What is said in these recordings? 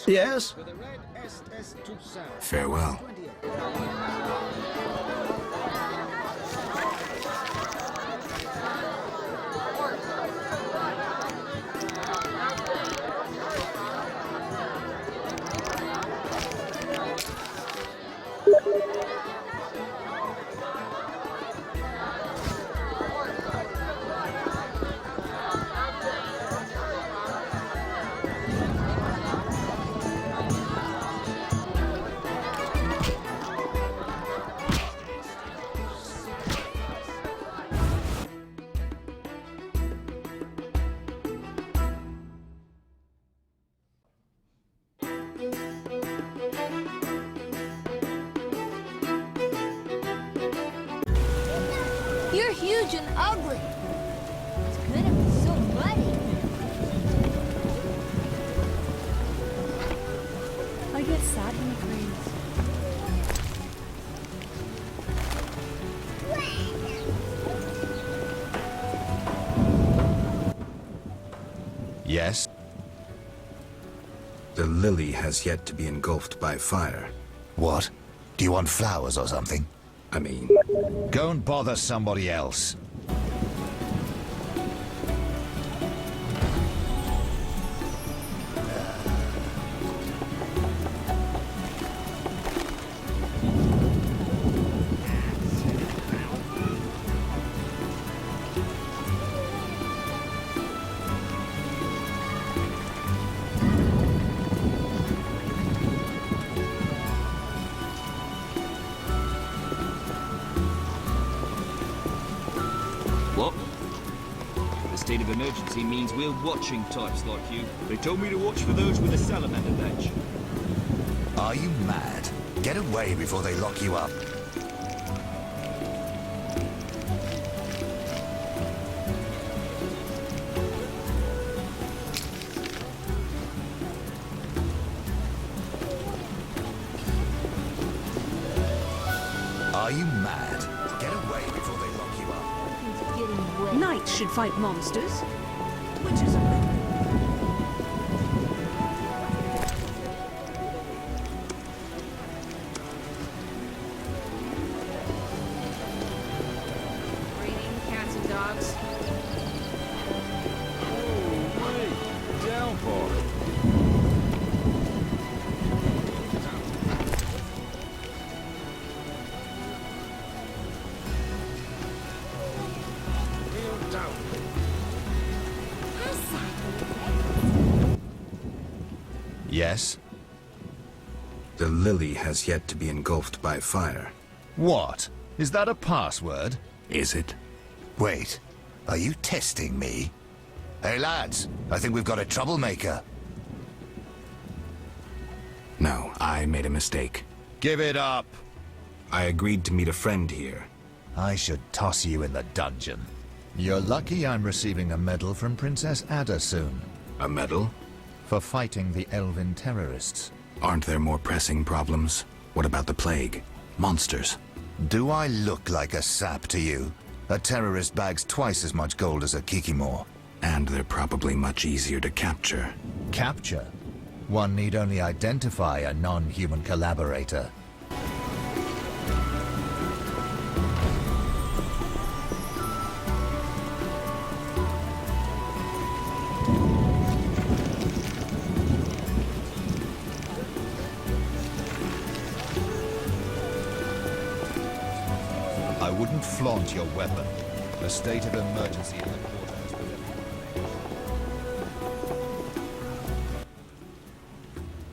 Yes? Farewell. You're huge and ugly. It's gonna be so muddy. I get sad when it rains. Yes? The lily has yet to be engulfed by fire. What? Do you want flowers or something? I mean... Go and bother somebody else. What? The state of emergency means we're watching types like you. They told me to watch for those with a salamander badge. Are you mad? Get away before they lock you up. Are you mad? Get away before they lock you up. Getting wet. Knights should fight monsters. Witches are better. Raining cats and dogs. Yes? The lily has yet to be engulfed by fire. What? Is that a password? Is it? Wait, are you testing me? Hey lads, I think we've got a troublemaker. No, I made a mistake. Give it up! I agreed to meet a friend here. I should toss you in the dungeon. You're lucky I'm receiving a medal from Princess Ada soon. A medal? For fighting the elven terrorists. Aren't there more pressing problems? What about the plague? Monsters? Do I look like a sap to you? A terrorist bags twice as much gold as a kikimor. And they're probably much easier to capture. Capture? One need only identify a non-human collaborator. I wouldn't flaunt your weapon. A state of emergency in the quarter has put everything.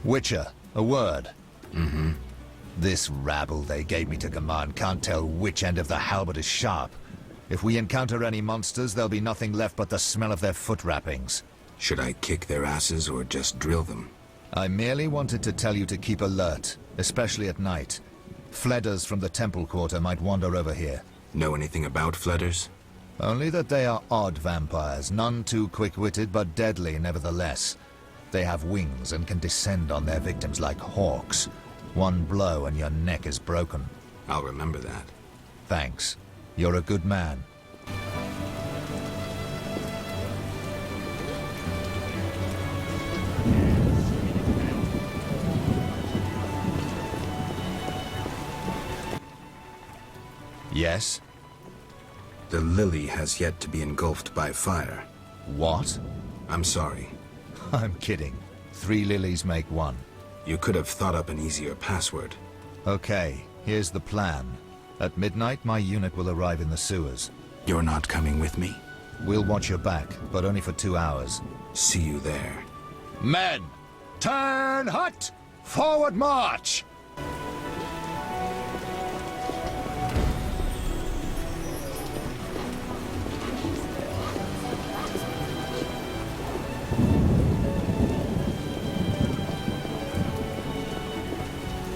Witcher, a word. Mm-hmm. This rabble they gave me to command can't tell which end of the halberd is sharp. If we encounter any monsters, there'll be nothing left but the smell of their foot wrappings. Should I kick their asses or just drill them? I merely wanted to tell you to keep alert, especially at night. Fledders from the temple quarter might wander over here. Know anything about Fledders? Only that they are odd vampires, none too quick-witted but deadly nevertheless. They have wings and can descend on their victims like hawks. One blow and your neck is broken. I'll remember that. Thanks. You're a good man. Yes? The lily has yet to be engulfed by fire. What? I'm sorry. I'm kidding. 3 lilies make 1. You could have thought up an easier password. Okay, here's the plan. At midnight, my unit will arrive in the sewers. You're not coming with me? We'll watch your back, but only for 2 hours. See you there. Men! Turn hut! Forward march!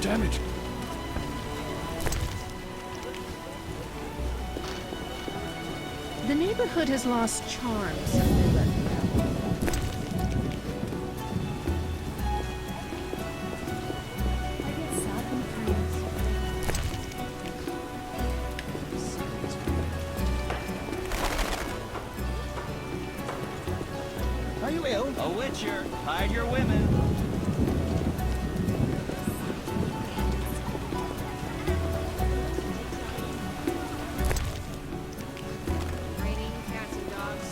Damn it. The neighborhood has lost charm since they let me out. Are you ill? A witcher. Hide your women. Raining cats and dogs.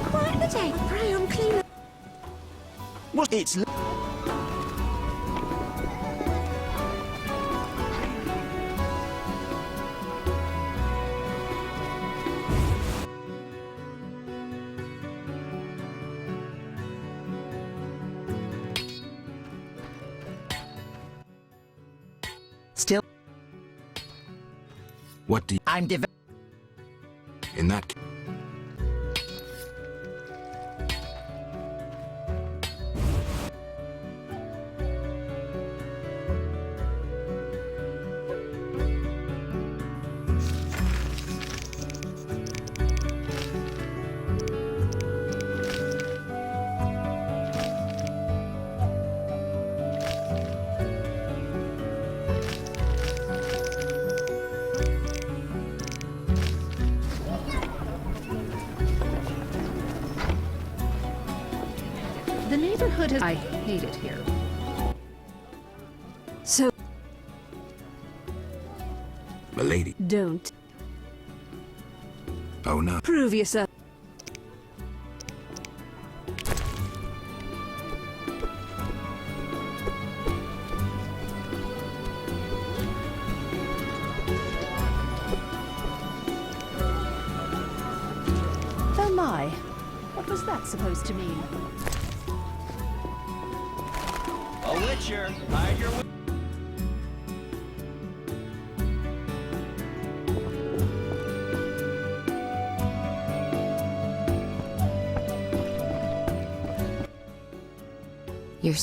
Quite the day. Pray on clean. What? It's... Still, What do you... I'm In that case... The neighborhood has... I hate it here. So Milady. don't Oh no. prove yourself. Oh my. What was that supposed to mean? A witcher. Hide your women. You're...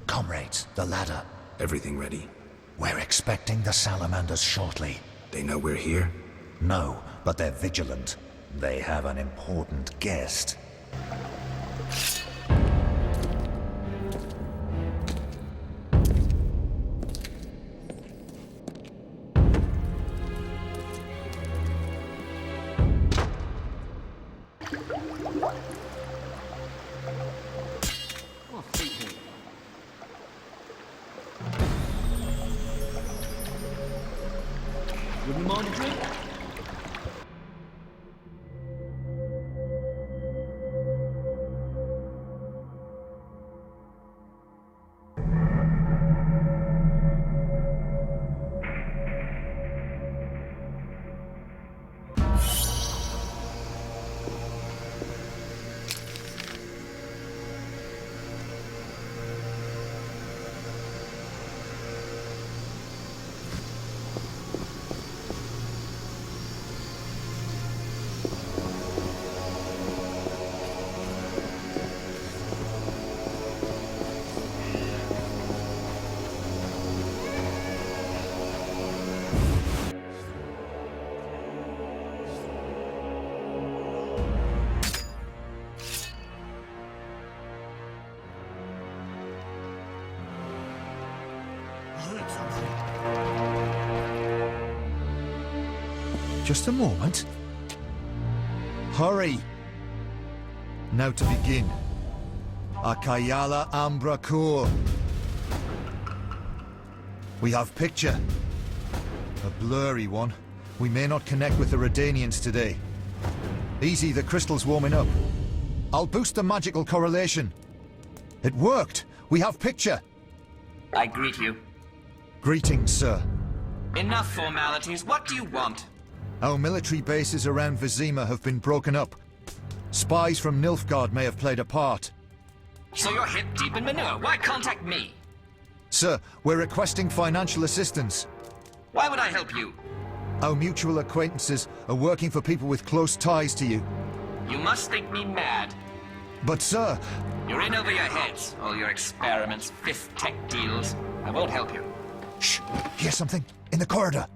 Comrades, the ladder. Everything ready? We're expecting the salamanders shortly. They know we're here? No, but they're vigilant. They have an important guest. Oh, feet here. Wouldn't mind a drink? Just a moment. Hurry! Now to begin. Akayala Ambra Kur. We have picture. A blurry one. We may not connect with the Redanians today. Easy, the crystal's warming up. I'll boost the magical correlation. It worked! We have picture! I greet you. Greetings, sir. Enough formalities. What do you want? Our military bases around Vizima have been broken up. Spies from Nilfgaard may have played a part. So you're hip deep in manure. Why contact me? Sir, we're requesting financial assistance. Why would I help you? Our mutual acquaintances are working for people with close ties to you. You must think me mad. But sir, You're in over your heads. All your experiments, fifth tech deals. I won't help you. shh, hear something? In the corridor.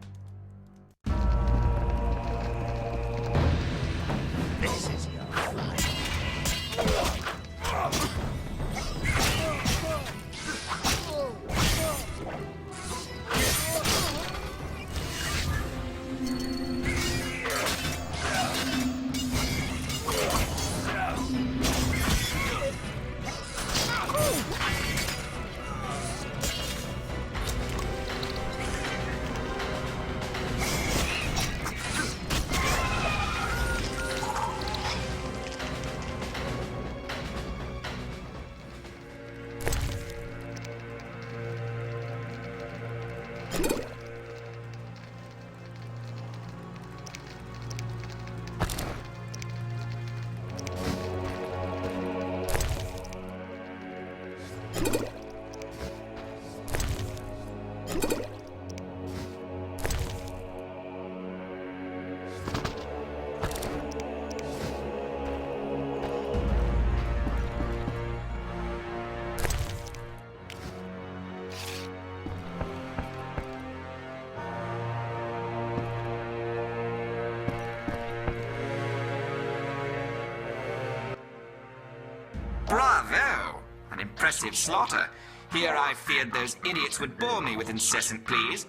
Bravo! An impressive slaughter. Here I feared those idiots would bore me with incessant pleas.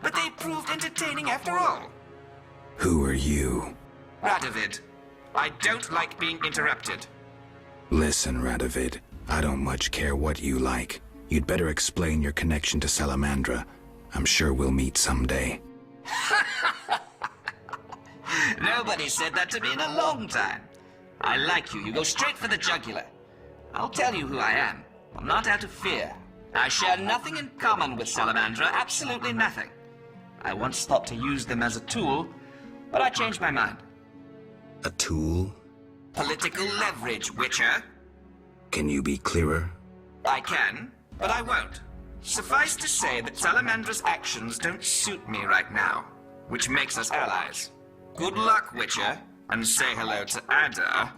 But they proved entertaining after all. Who are you? Radovid, I don't like being interrupted. Listen, Radovid, I don't much care what you like. You'd better explain your connection to Salamandra. I'm sure we'll meet someday. Nobody said that to me in a long time. I like you. You go straight for the jugular. I'll tell you who I am. I'm not out of fear. I share nothing in common with Salamandra, absolutely nothing. I once thought to use them as a tool, but I changed my mind. A tool? Political leverage, Witcher. Can you be clearer? I can, but I won't. Suffice to say that Salamandra's actions don't suit me right now, which makes us allies. Good luck, Witcher, and say hello to Ada.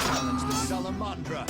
Challenge the Salamandra.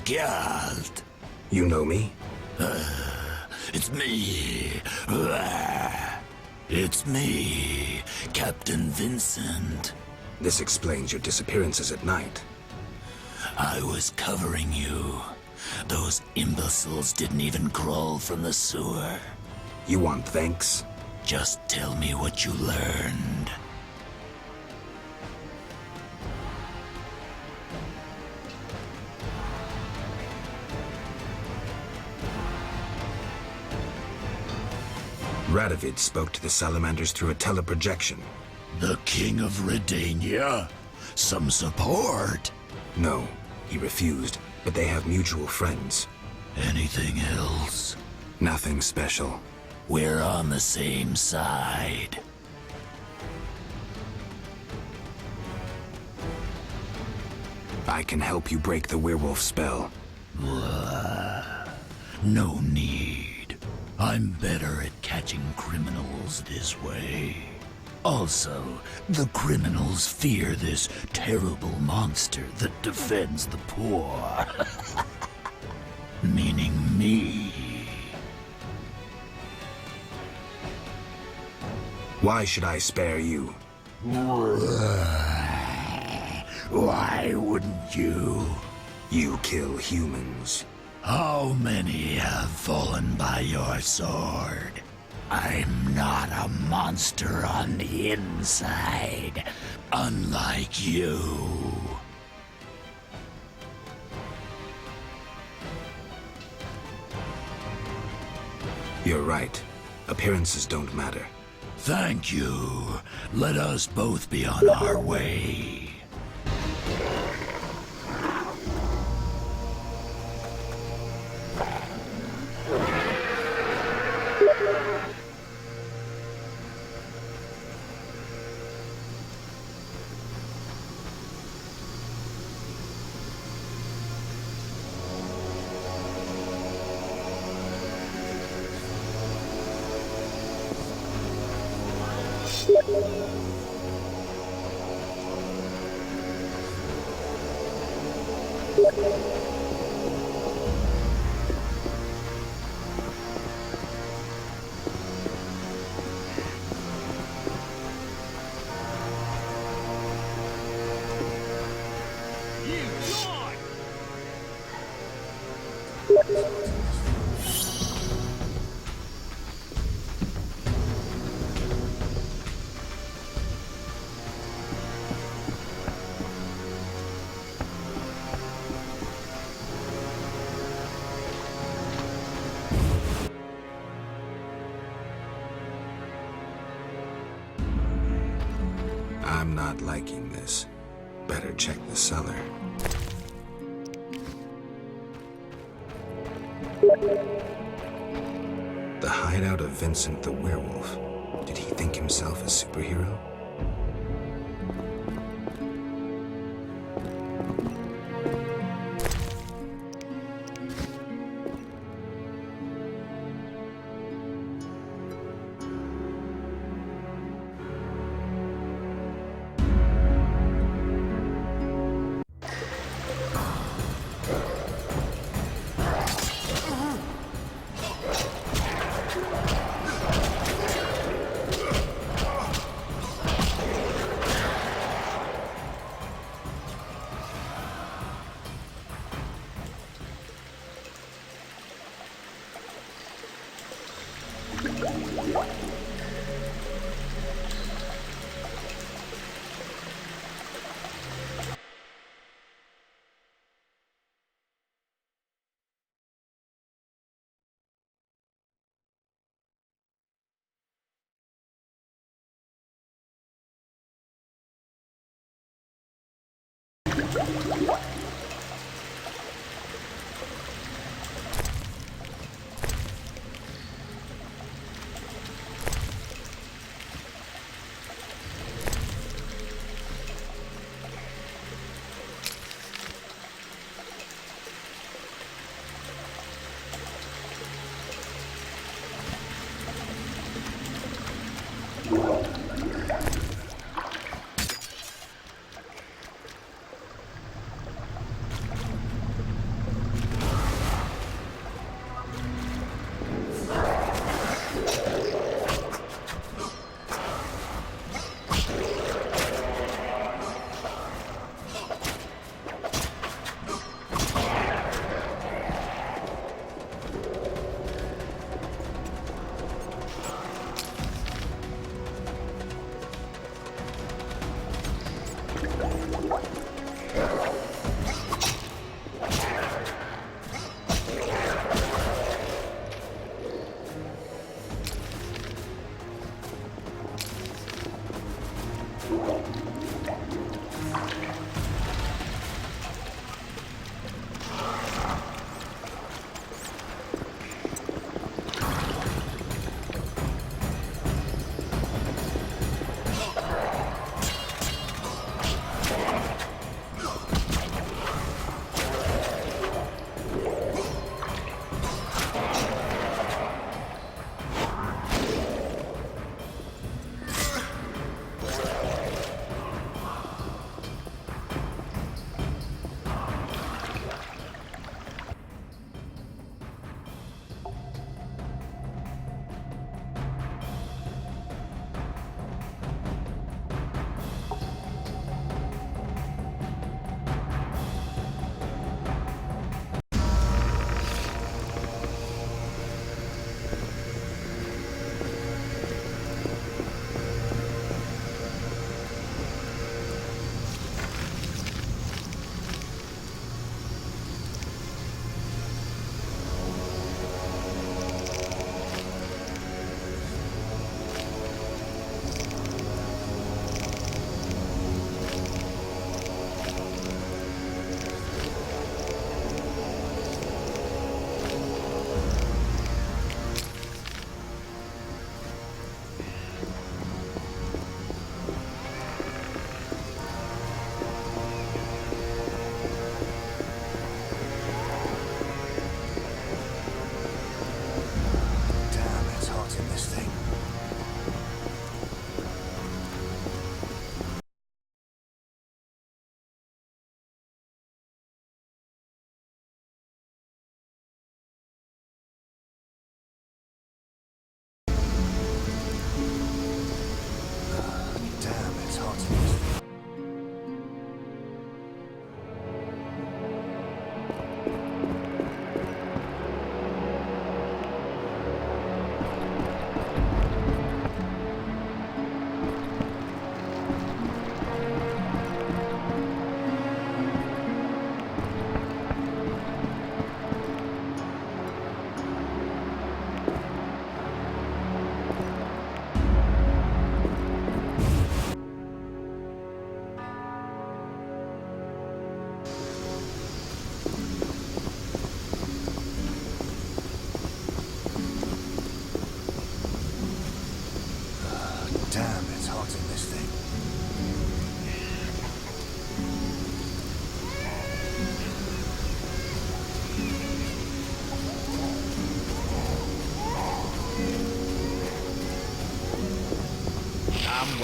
Geralt. You know me? It's me. It's me, Captain Vincent. This explains your disappearances at night. I was covering you. Those imbeciles didn't even crawl from the sewer. You want thanks? Just tell me what you learned. Radovid spoke to the salamanders through a teleprojection. The King of Redania? Some support? No, he refused, but they have mutual friends. Anything else? Nothing special. We're on the same side. I can help you break the werewolf spell. No need. I'm better at catching criminals this way. Also, the criminals fear this terrible monster that defends the poor. Meaning me. Why should I spare you? Why wouldn't you? You kill humans. How many have fallen by your sword? I'm not a monster on the inside, unlike you. You're right. Appearances don't matter. Thank you. Let us both be on our way. I'm not liking this. Better check the cellar. The hideout of Vincent the werewolf. Did he think himself a superhero?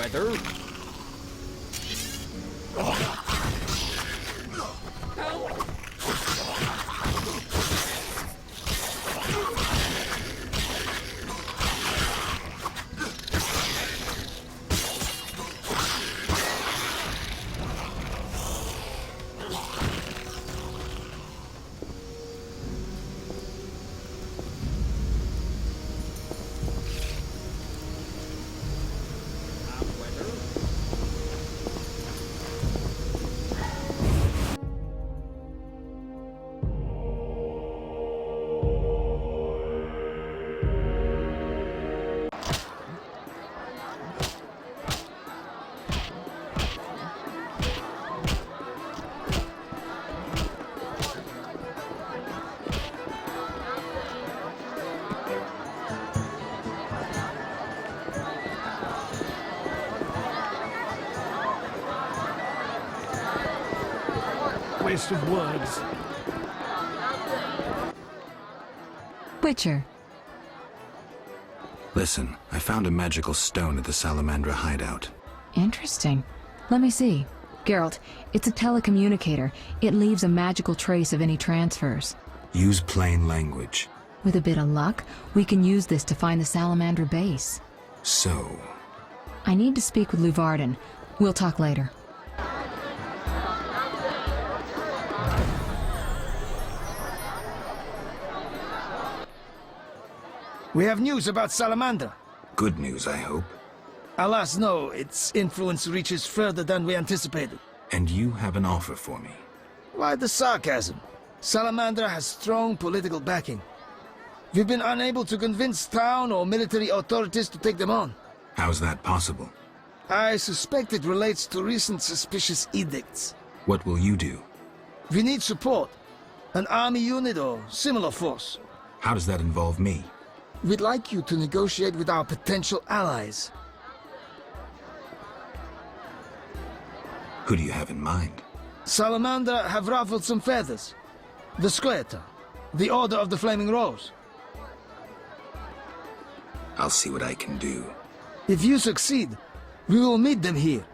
Weather. Waste of words. Witcher. Listen, I found a magical stone at the Salamandra hideout. Interesting. Let me see. Geralt, it's a telecommunicator. It leaves a magical trace of any transfers. Use plain language. With a bit of luck, we can use this to find the Salamandra base. So... I need to speak with Luvarden. We'll talk later. We have news about Salamandra. Good news, I hope. Alas, no. Its influence reaches further than we anticipated. And you have an offer for me. Why the sarcasm? Salamandra has strong political backing. We've been unable to convince town or military authorities to take them on. How's that possible? I suspect it relates to recent suspicious edicts. What will you do? We need support. An army unit or similar force. How does that involve me? We'd like you to negotiate with our potential allies. Who do you have in mind? Salamander have ruffled some feathers. The Squerta, the Order of the Flaming Rose. I'll see what I can do. If you succeed, we will meet them here.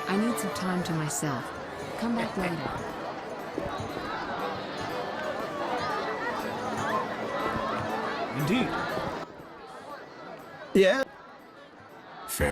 I need some time to myself. Come back later. Indeed. Yeah? Fair.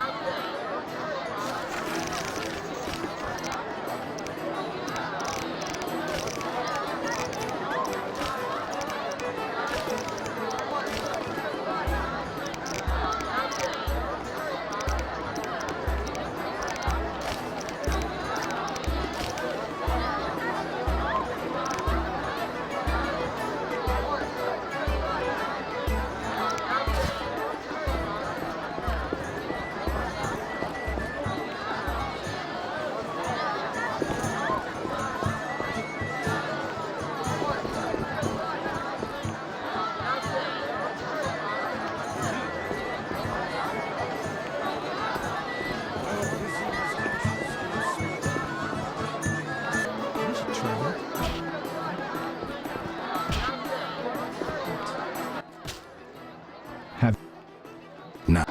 No.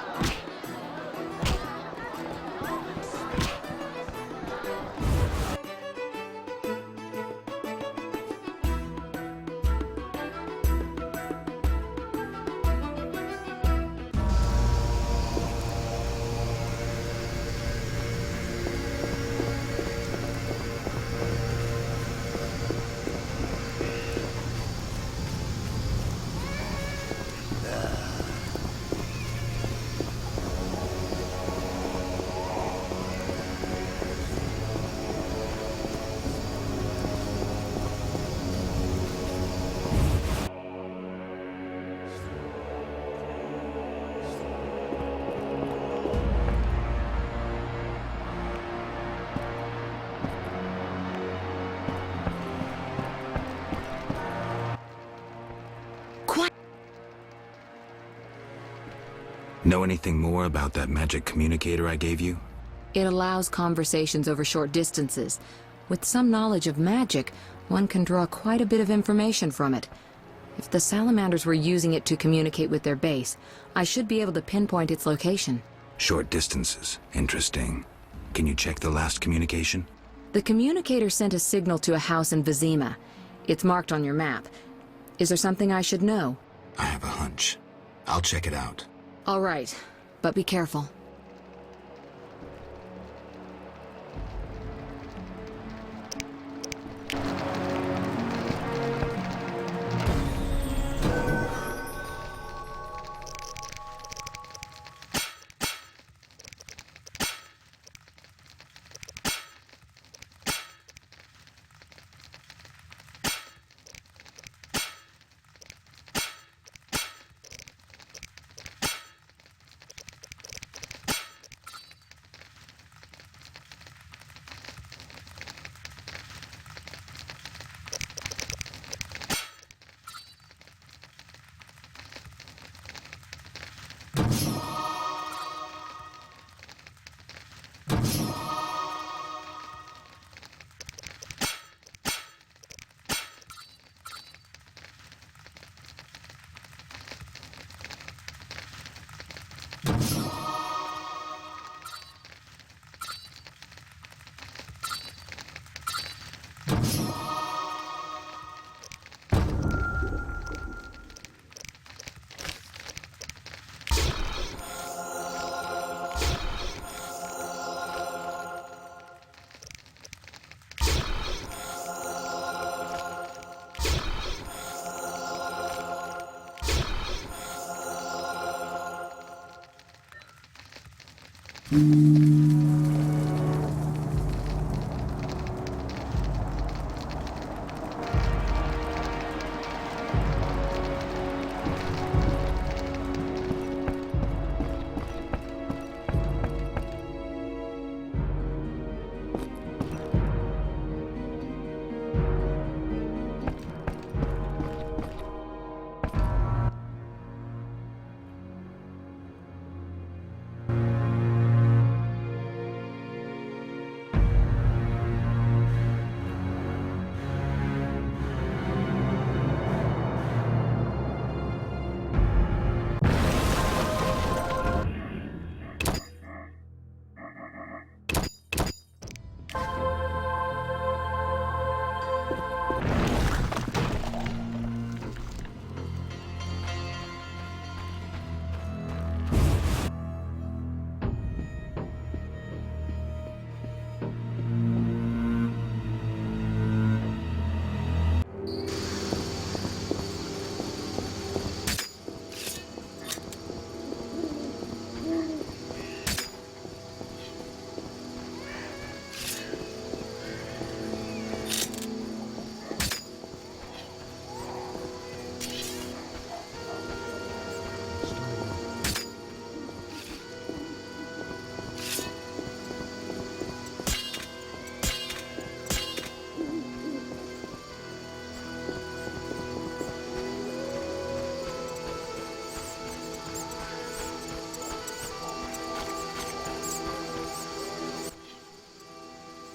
Know anything more about that magic communicator I gave you? It allows conversations over short distances. With some knowledge of magic, one can draw quite a bit of information from it. If the salamanders were using it to communicate with their base, I should be able to pinpoint its location. Short distances. Interesting. Can you check the last communication? The communicator sent a signal to a house in Vizima. It's marked on your map. Is there something I should know? I have a hunch. I'll check it out. All right, but be careful.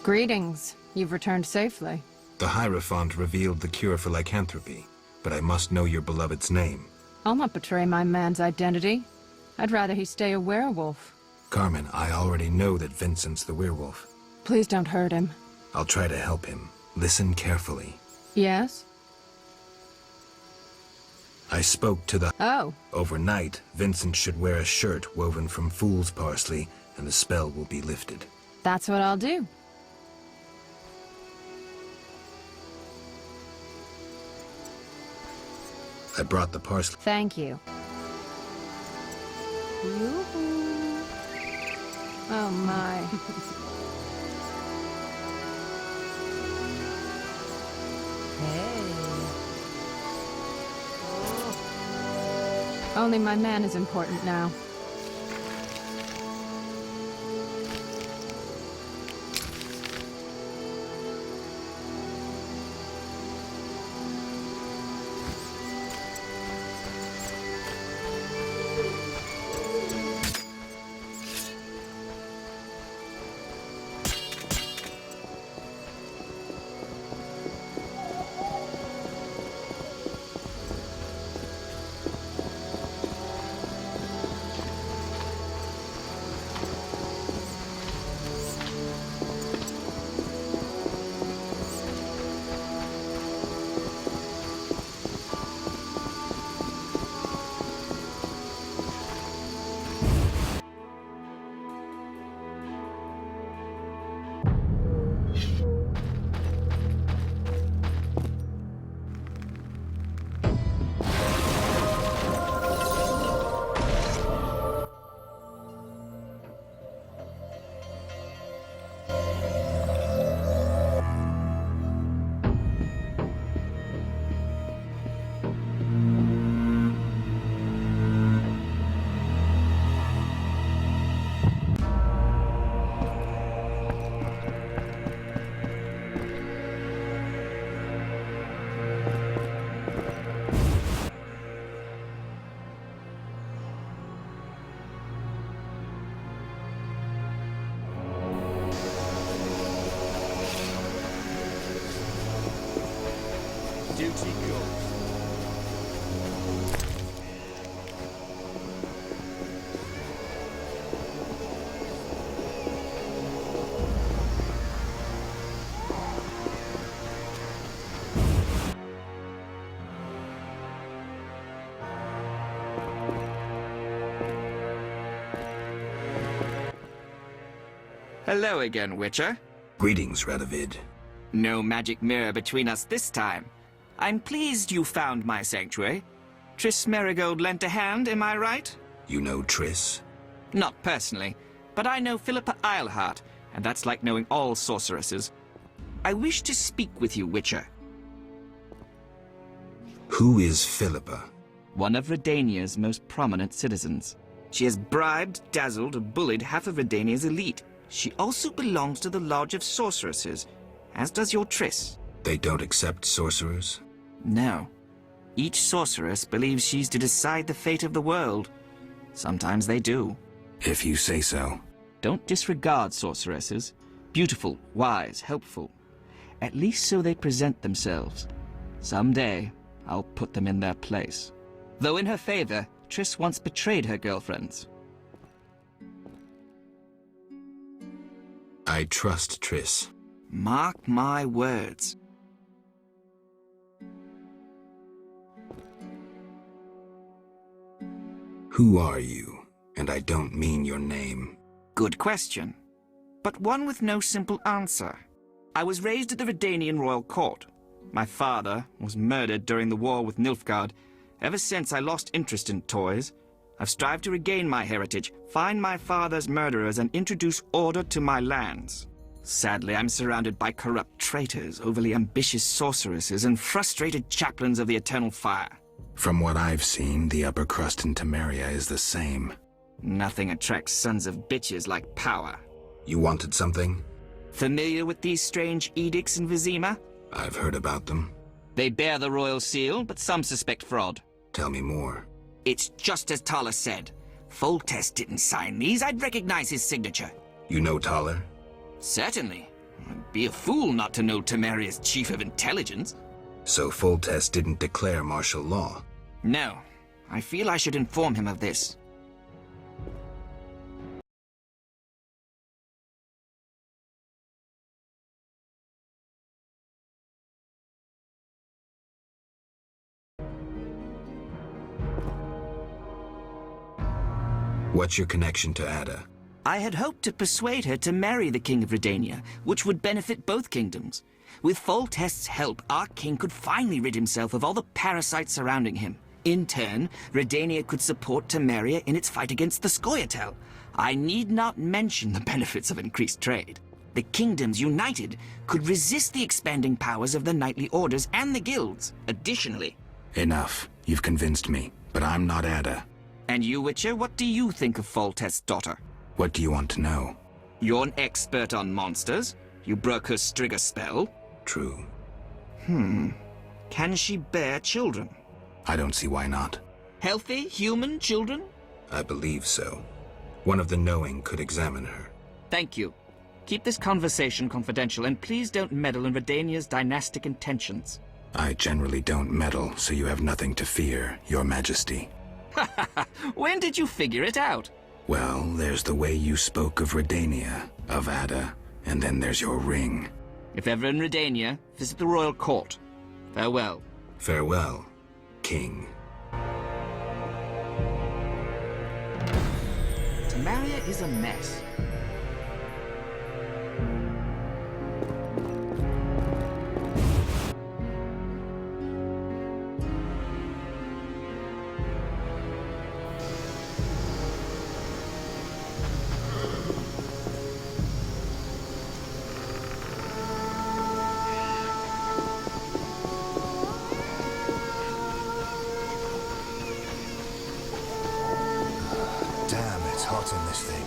Greetings. You've returned safely. The Hierophant revealed the cure for lycanthropy, but I must know your beloved's name. I'll not betray my man's identity. I'd rather he stay a werewolf. Carmen, I already know that Vincent's the werewolf. Please don't hurt him. I'll try to help him. Listen carefully. Yes? I spoke to the... Oh. Overnight, Vincent should wear a shirt woven from fool's parsley, and the spell will be lifted. That's what I'll do. I brought the parsley. Thank you. Yoo-hoo. Oh my. Only my man is important now. Duty calls. Hello again, Witcher. Greetings, Radovid. No magic mirror between us this time. I'm pleased you found my sanctuary. Triss Merigold lent a hand, am I right? You know Triss? Not personally, but I know Philippa Eilhart, and that's like knowing all sorceresses. I wish to speak with you, Witcher. Who is Philippa? One of Redania's most prominent citizens. She has bribed, dazzled, or bullied half of Redania's elite. She also belongs to the Lodge of Sorceresses, as does your Triss. They don't accept sorcerers? No. Each sorceress believes she's to decide the fate of the world. Sometimes they do. If you say so. Don't disregard sorceresses. Beautiful, wise, helpful. At least so they present themselves. Someday, I'll put them in their place. Though in her favor, Triss once betrayed her girlfriends. I trust Triss. Mark my words. Who are you? And I don't mean your name. Good question, but one with no simple answer. I was raised at the Redanian royal court. My father was murdered during the war with Nilfgaard. Ever since I lost interest in toys, I've strived to regain my heritage, find my father's murderers, and introduce order to my lands. Sadly, I'm surrounded by corrupt traitors, overly ambitious sorceresses, and frustrated chaplains of the Eternal Fire. From what I've seen, the upper crust in Temeria is the same. Nothing attracts sons of bitches like power. You wanted something? Familiar with these strange edicts in Vizima? I've heard about them. They bear the royal seal, but some suspect fraud. Tell me more. It's just as Thaler said. Foltest didn't sign these. I'd recognize his signature. You know Thaler? Certainly. I'd be a fool not to know Temeria's chief of intelligence. So Foltest didn't declare martial law? No. I feel I should inform him of this. What's your connection to Ada? I had hoped to persuade her to marry the King of Redania, which would benefit both kingdoms. With Foltest's help, our king could finally rid himself of all the parasites surrounding him. In turn, Redania could support Temeria in its fight against the Scoia'tael. I need not mention the benefits of increased trade. The kingdoms united could resist the expanding powers of the knightly orders and the guilds. Additionally... Enough. You've convinced me, but I'm not Ada. And you, Witcher, what do you think of Foltest's daughter? What do you want to know? You're an expert on monsters. You broke her Strigger spell. True. Can she bear children? I don't see why not. Healthy, human children? I believe so. One of the knowing could examine her. Thank you. Keep this conversation confidential, and please don't meddle in Redania's dynastic intentions. I generally don't meddle, so you have nothing to fear, Your Majesty. When did you figure it out? Well, there's the way you spoke of Redania, of Ada, and then there's your ring. If ever in Redania, visit the royal court. Farewell. Farewell, King. Temeria is a mess. Damn, it's hot in this thing.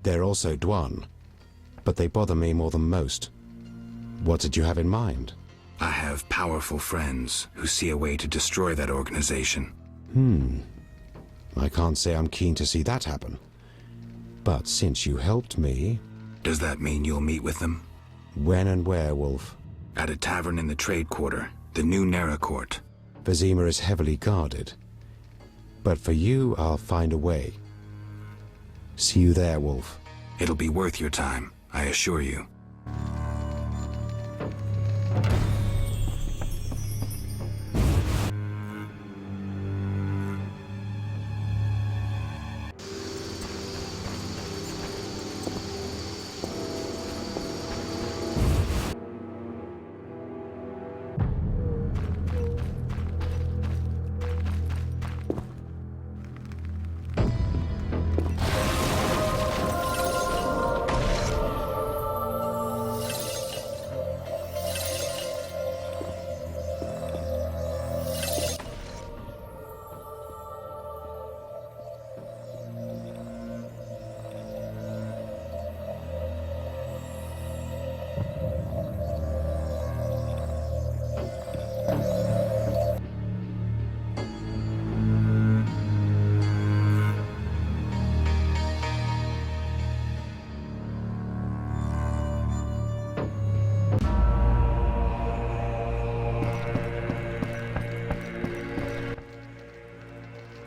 They're also Dwan, but they bother me more than most. What did you have in mind? I have powerful friends who see a way to destroy that organization. I can't say I'm keen to see that happen. But since you helped me... Does that mean you'll meet with them? When and where, Wolf? At a tavern in the trade quarter, the new Nera Court. Vizima is heavily guarded. But for you, I'll find a way. See you there, Wolf. It'll be worth your time, I assure you.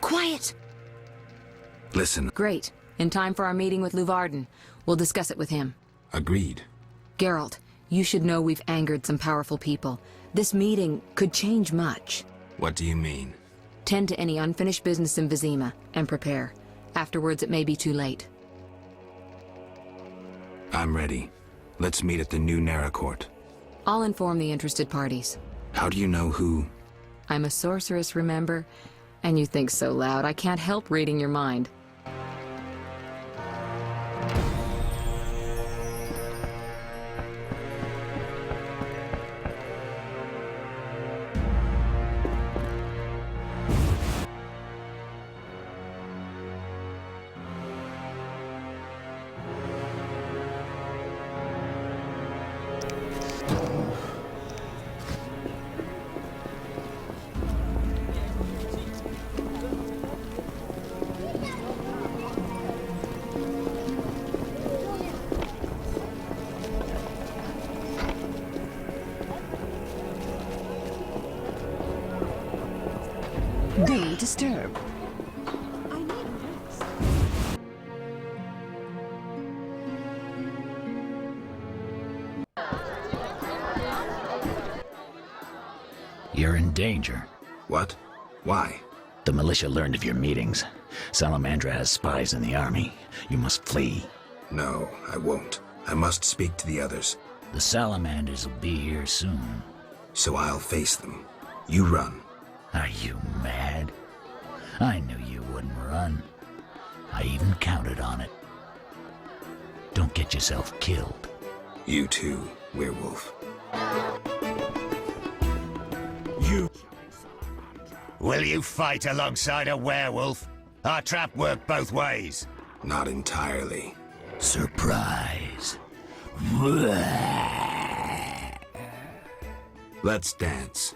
Quiet! Listen. Great. In time for our meeting with Luvarden. We'll discuss it with him. Agreed. Geralt, you should know we've angered some powerful people. This meeting could change much. What do you mean? Tend to any unfinished business in Vizima, and prepare. Afterwards, it may be too late. I'm ready. Let's meet at the new Nera Court. I'll inform the interested parties. How do you know who? I'm a sorceress, remember? And you think so loud, I can't help reading your mind. Don't disturb. You're in danger. What? Why? The militia learned of your meetings. Salamandra has spies in the army. You must flee. No, I won't. I must speak to the others. The Salamanders will be here soon. So I'll face them. You run. Are you mad? I knew you wouldn't run. I even counted on it. Don't get yourself killed. You too, werewolf. Will you fight alongside a werewolf? Our trap worked both ways. Not entirely. Surprise. Let's dance.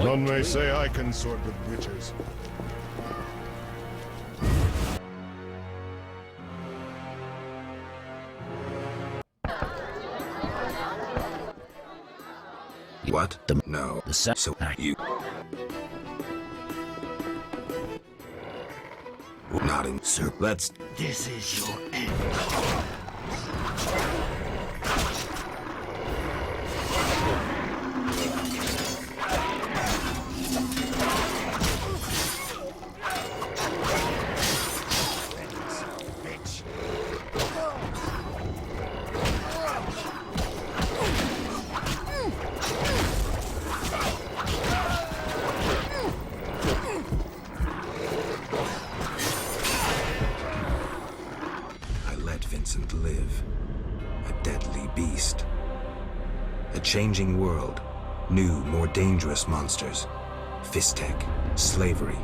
One may say I consort with witches. What? No. So you... Not in... Sir, let's... This is your end. Vincent live. A deadly beast. A changing world. New, more dangerous monsters. Fistek. Slavery.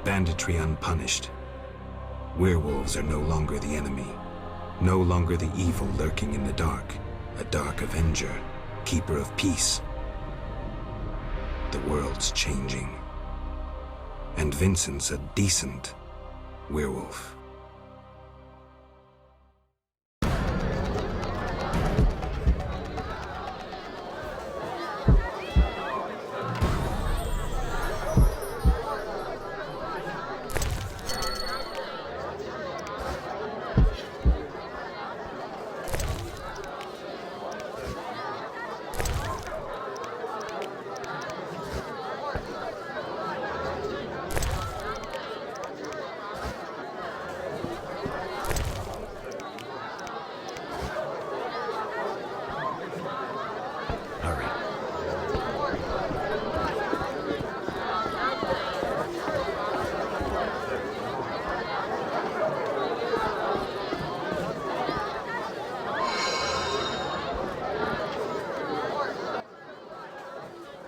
Banditry unpunished. Werewolves are no longer the enemy. No longer the evil lurking in the dark. A dark avenger. Keeper of peace. The world's changing. And Vincent's a decent werewolf.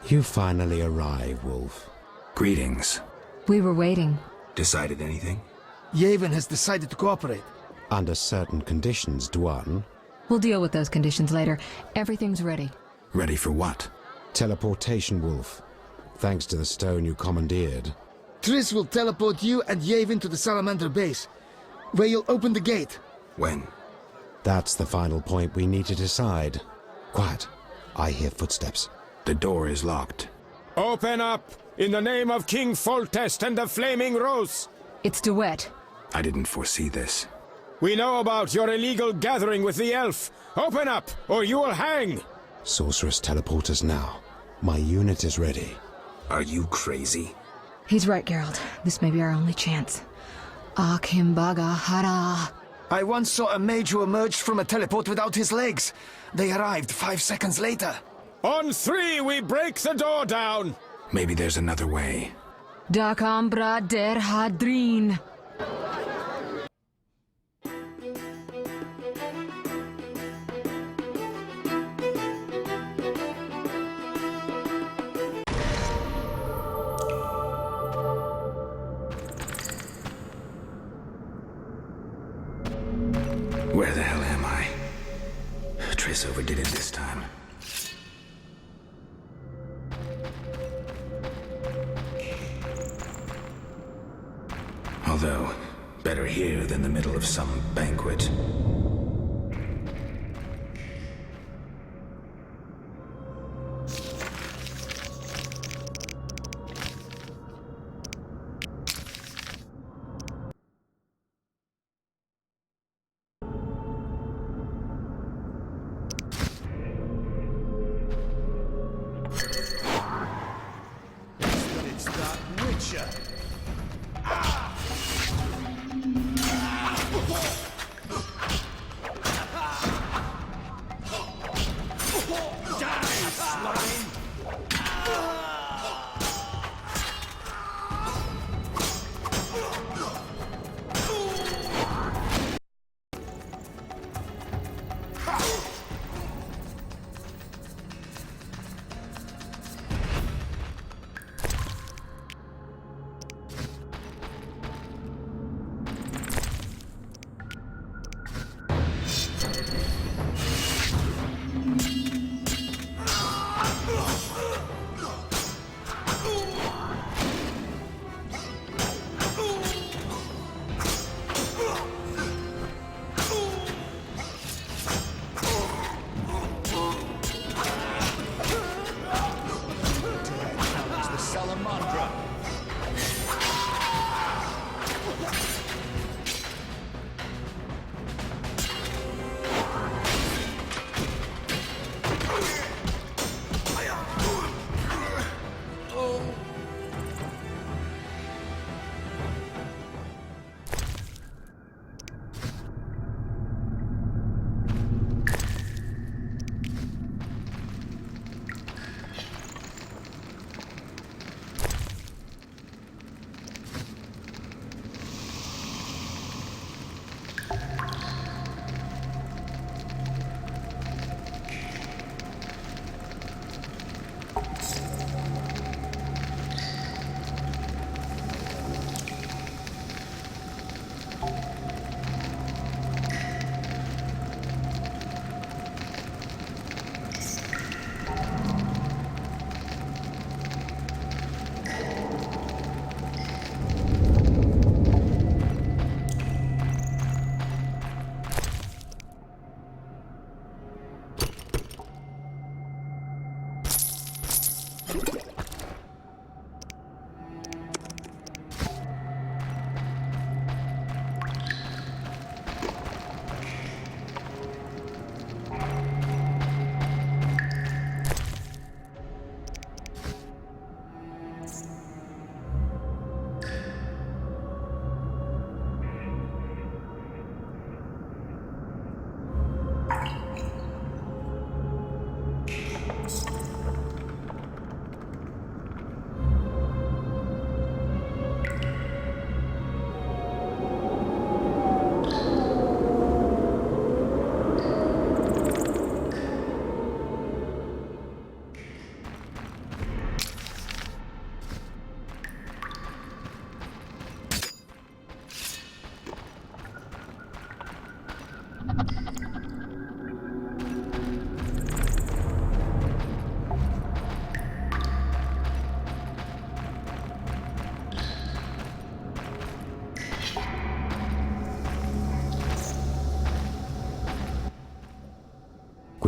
You finally arrive, Wolf. Greetings. We were waiting. Decided anything? Yavin has decided to cooperate. Under certain conditions, Dwan. We'll deal with those conditions later. Everything's ready. Ready for what? Teleportation, Wolf. Thanks to the stone you commandeered. Triss will teleport you and Yavin to the Salamander base, where you'll open the gate. When? That's the final point we need to decide. Quiet. I hear footsteps. The door is locked. Open up! In the name of King Foltest and the Flaming Rose! It's DeWitt. I didn't foresee this. We know about your illegal gathering with the elf. Open up, or you will hang! Sorceress, teleport us now. My unit is ready. Are you crazy? He's right, Geralt. This may be our only chance. Akimbaga Hara. I once saw a mage who emerged from a teleport without his legs. They arrived 5 seconds later. On 3, we break the door down! Maybe there's another way. Dakambra der Hadrin. Where the hell am I? Triss overdid it this time. Although, better here than the middle of some banquet. It's that Witcher.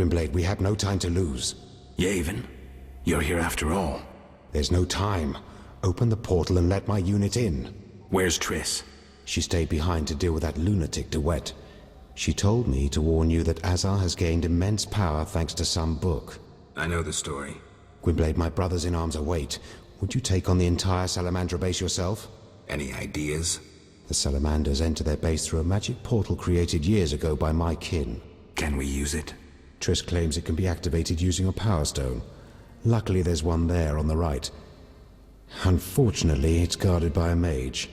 Gwynblade, we have no time to lose. Yavin, you're here after all. There's no time. Open the portal and let my unit in. Where's Triss? She stayed behind to deal with that lunatic DeWet. She told me to warn you that Azar has gained immense power thanks to some book. I know the story. Gwynblade, my brothers in arms await. Would you take on the entire Salamandra base yourself? Any ideas? The Salamanders enter their base through a magic portal created years ago by my kin. Can we use it? Triss claims it can be activated using a power stone. Luckily there's one there on the right. Unfortunately, it's guarded by a mage.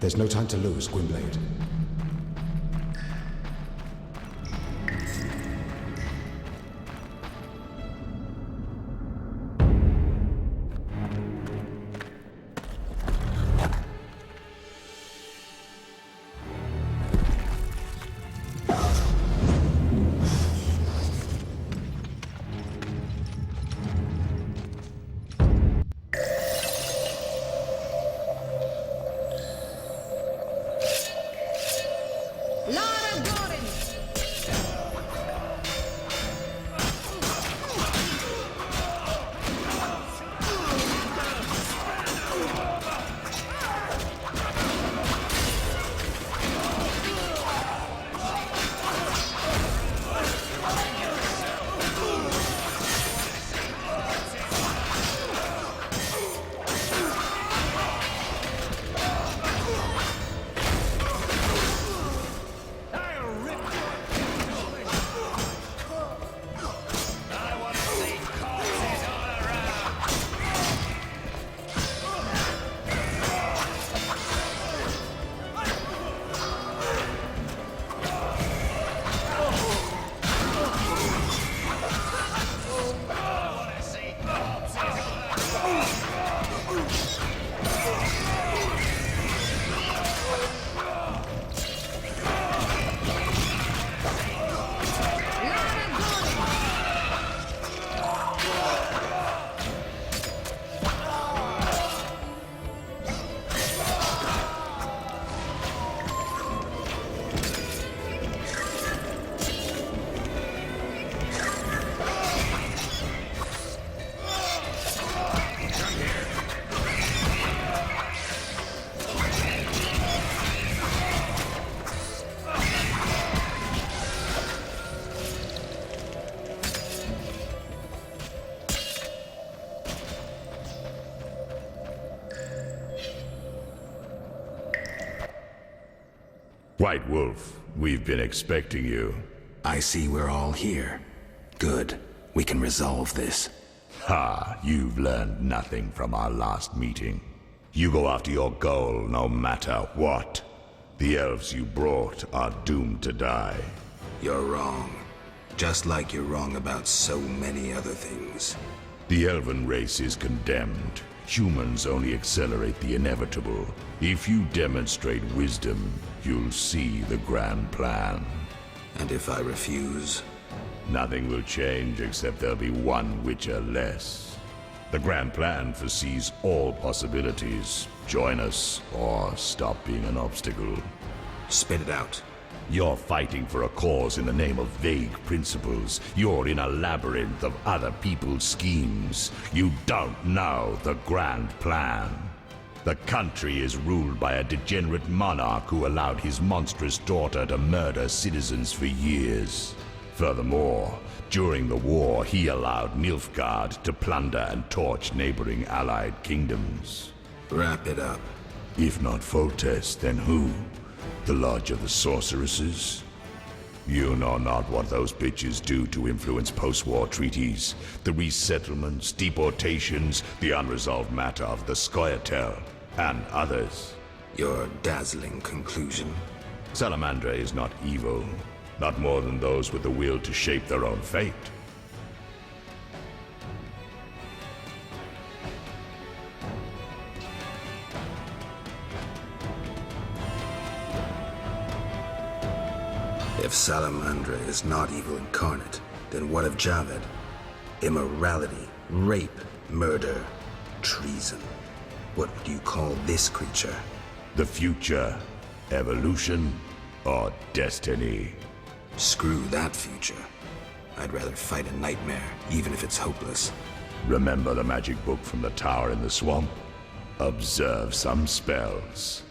There's no time to lose, Gwynblade. White Wolf, we've been expecting you. I see we're all here. Good. We can resolve this. Ha! You've learned nothing from our last meeting. You go after your goal no matter what. The elves you brought are doomed to die. You're wrong. Just like you're wrong about so many other things. The elven race is condemned. Humans only accelerate the inevitable. If you demonstrate wisdom, you'll see the grand plan. And if I refuse? Nothing will change except there'll be one Witcher less. The grand plan foresees all possibilities. Join us, or stop being an obstacle. Spit it out. You're fighting for a cause in the name of vague principles. You're in a labyrinth of other people's schemes. You don't know the grand plan. The country is ruled by a degenerate monarch who allowed his monstrous daughter to murder citizens for years. Furthermore, during the war, he allowed Nilfgaard to plunder and torch neighboring allied kingdoms. Wrap it up. If not Foltest, then who? The Lodge of the Sorceresses? You know not what those bitches do to influence post-war treaties, the resettlements, deportations, the unresolved matter of the Scoia'tael, and others. Your dazzling conclusion? Salamandra is not evil, not more than those with the will to shape their own fate. If Salamandra is not evil incarnate, then what of Javed? Immorality, rape, murder, treason. What would you call this creature? The future, evolution, or destiny? Screw that future. I'd rather fight a nightmare, even if it's hopeless. Remember the magic book from the tower in the swamp? Observe some spells.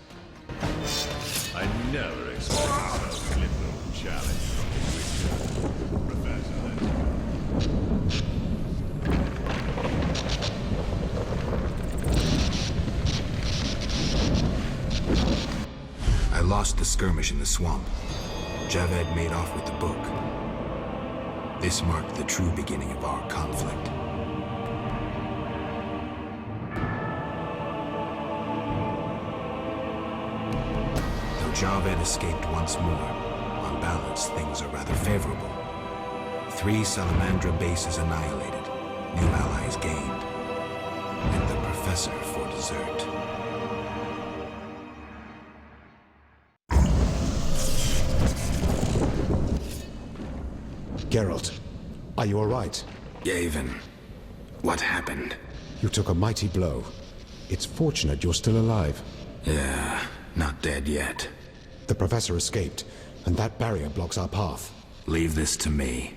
I never expected so little challenge from the Witcher. Professor, I lost the skirmish in the swamp. Javed made off with the book. This marked the true beginning of our conflict. Though Javed escaped once more, on balance things are rather favorable. 3 Salamandra bases annihilated, new allies gained, and the Professor for dessert. Geralt, are you all right? Yavin, what happened? You took a mighty blow. It's fortunate you're still alive. Yeah, not dead yet. The Professor escaped, and that barrier blocks our path. Leave this to me.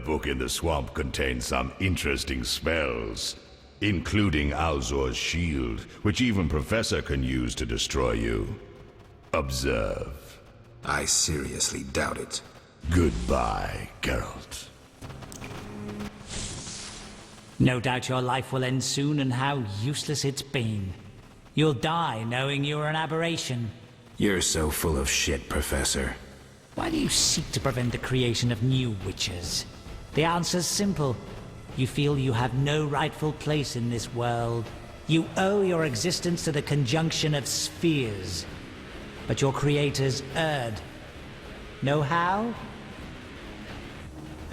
book in the swamp contains some interesting spells, including Alzor's shield, which even Professor can use to destroy you. Observe. I seriously doubt it. Goodbye, Geralt. No doubt your life will end soon, and how useless it's been. You'll die knowing you're an aberration. You're so full of shit, Professor. Why do you seek to prevent the creation of new witches? The answer's simple. You feel you have no rightful place in this world. You owe your existence to the conjunction of spheres. But your creators erred. Know how?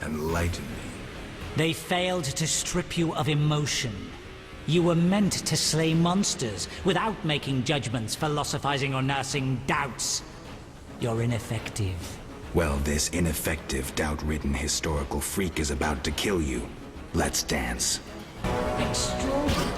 Enlighten me. They failed to strip you of emotion. You were meant to slay monsters without making judgments, philosophizing, or nursing doubts. You're ineffective. Well, this ineffective, doubt-ridden historical freak is about to kill you. Let's dance. Extraordinary.